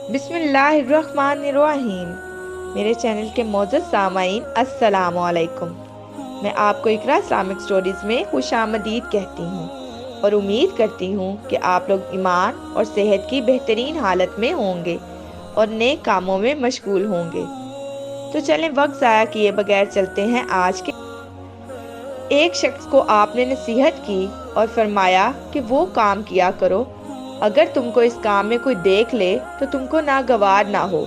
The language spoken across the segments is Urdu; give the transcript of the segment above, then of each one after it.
بسم اللہ الرحمن الرحیم۔ میرے چینل کے معزز سامعین السلام علیکم۔ میں آپ کو اقرا اسلامک سٹوریز میں خوش آمدید کہتی ہوں اور امید کرتی ہوں کہ آپ لوگ ایمان اور صحت کی بہترین حالت میں ہوں گے اور نیک کاموں میں مشغول ہوں گے۔ تو چلیں وقت ضائع کیے بغیر چلتے ہیں آج کے۔ ایک شخص کو آپ نے نصیحت کی اور فرمایا کہ وہ کام کیا کرو، اگر تم کو اس کام میں کوئی دیکھ لے تو تم کو ناگوار نہ ہو۔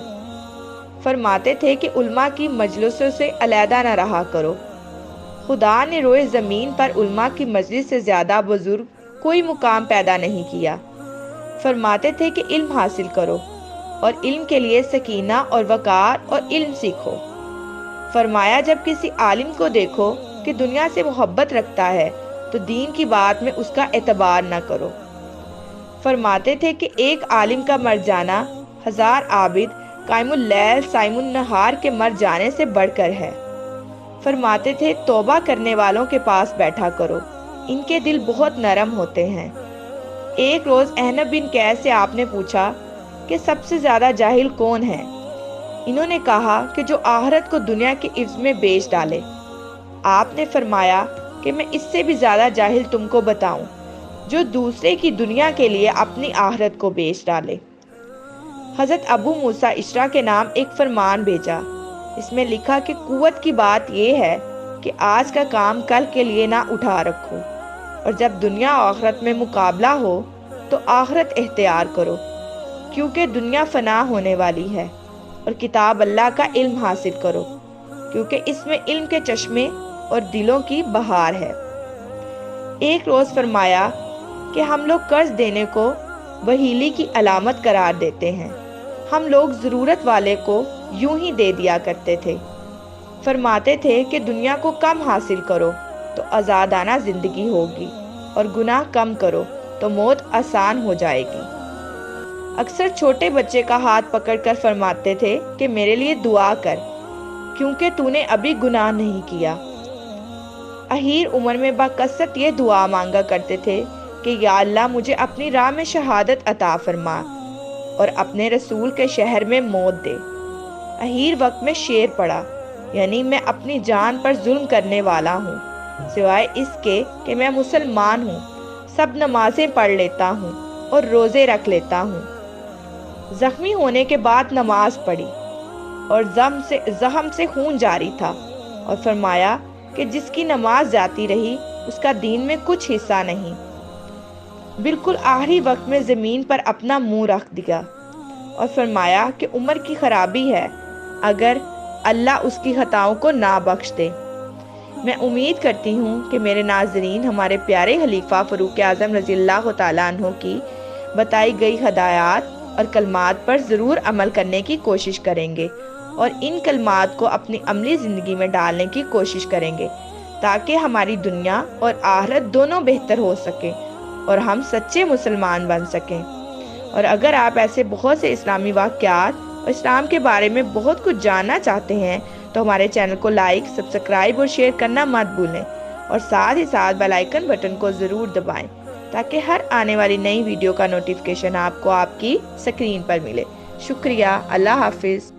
فرماتے تھے کہ علماء کی مجلسوں سے علیحدہ نہ رہا کرو۔ خدا نے روئے زمین پر علماء کی مجلس سے زیادہ بزرگ کوئی مقام پیدا نہیں کیا۔ فرماتے تھے کہ علم حاصل کرو اور علم کے لیے سکینہ اور وقار اور علم سیکھو۔ فرمایا جب کسی عالم کو دیکھو کہ دنیا سے محبت رکھتا ہے تو دین کی بات میں اس کا اعتبار نہ کرو۔ فرماتے تھے کہ ایک عالم کا مر جانا 1000 عابد قائم اللیل صائم النہار کے مر جانے سے بڑھ کر ہے۔ فرماتے تھے توبہ کرنے والوں کے پاس بیٹھا کرو، ان کے دل بہت نرم ہوتے ہیں۔ ایک روز احنف بن قیس سے آپ نے پوچھا کہ سب سے زیادہ جاہل کون ہے؟ انہوں نے کہا کہ جو آخرت کو دنیا کے عوض میں بیچ ڈالے۔ آپ نے فرمایا کہ میں اس سے بھی زیادہ جاہل تم کو بتاؤں، جو دوسرے کی دنیا کے لیے اپنی آخرت کو بیچ ڈالے۔ حضرت ابو موسیٰ اشرا کے نام ایک فرمان بھیجا۔ اس میں لکھا کہ قوت کی بات یہ ہے کہ آج کا کام کل کے لیے نہ اٹھا رکھو، اور جب دنیا آخرت میں مقابلہ ہو تو آخرت اختیار کرو، کیونکہ دنیا فنا ہونے والی ہے، اور کتاب اللہ کا علم حاصل کرو، کیونکہ اس میں علم کے چشمے اور دلوں کی بہار ہے۔ ایک روز فرمایا کہ ہم لوگ قرض دینے کو بخیلی کی علامت قرار دیتے ہیں، ہم لوگ ضرورت والے کو یوں ہی دے دیا کرتے تھے۔ فرماتے تھے کہ دنیا کو کم حاصل کرو تو آزادانہ زندگی ہوگی، اور گناہ کم کرو تو موت آسان ہو جائے گی۔ اکثر چھوٹے بچے کا ہاتھ پکڑ کر فرماتے تھے کہ میرے لیے دعا کر، کیونکہ تو نے ابھی گناہ نہیں کیا۔ اخیر عمر میں بکثرت یہ دعا مانگا کرتے تھے کہ یا اللہ مجھے اپنی راہ میں شہادت عطا فرما اور اپنے رسول کے شہر میں موت دے۔ اخیر وقت میں شعر پڑا، یعنی میں اپنی جان پر ظلم کرنے والا ہوں، سوائے اس کے کہ میں مسلمان ہوں، سب نمازیں پڑھ لیتا ہوں اور روزے رکھ لیتا ہوں۔ زخمی ہونے کے بعد نماز پڑھی اور زخم سے خون جاری تھا، اور فرمایا کہ جس کی نماز جاتی رہی اس کا دین میں کچھ حصہ نہیں۔ بالکل آخری وقت میں زمین پر اپنا منہ رکھ دیا اور فرمایا کہ عمر کی خرابی ہے اگر اللہ اس کی خطاؤں کو نہ بخش دے۔ میں امید کرتی ہوں کہ میرے ناظرین ہمارے پیارے خلیفہ فاروق اعظم رضی اللہ تعالیٰ عنہ کی بتائی گئی ہدایات اور کلمات پر ضرور عمل کرنے کی کوشش کریں گے، اور ان کلمات کو اپنی عملی زندگی میں ڈالنے کی کوشش کریں گے، تاکہ ہماری دنیا اور آخرت دونوں بہتر ہو سکیں اور ہم سچے مسلمان بن سکیں۔ اور اگر آپ ایسے بہت سے اسلامی واقعات اور اسلام کے بارے میں بہت کچھ جاننا چاہتے ہیں تو ہمارے چینل کو لائک، سبسکرائب اور شیئر کرنا مت بھولیں، اور ساتھ ہی ساتھ بیل آئیکن بٹن کو ضرور دبائیں تاکہ ہر آنے والی نئی ویڈیو کا نوٹیفیکیشن آپ کو آپ کی اسکرین پر ملے۔ شکریہ، اللہ حافظ۔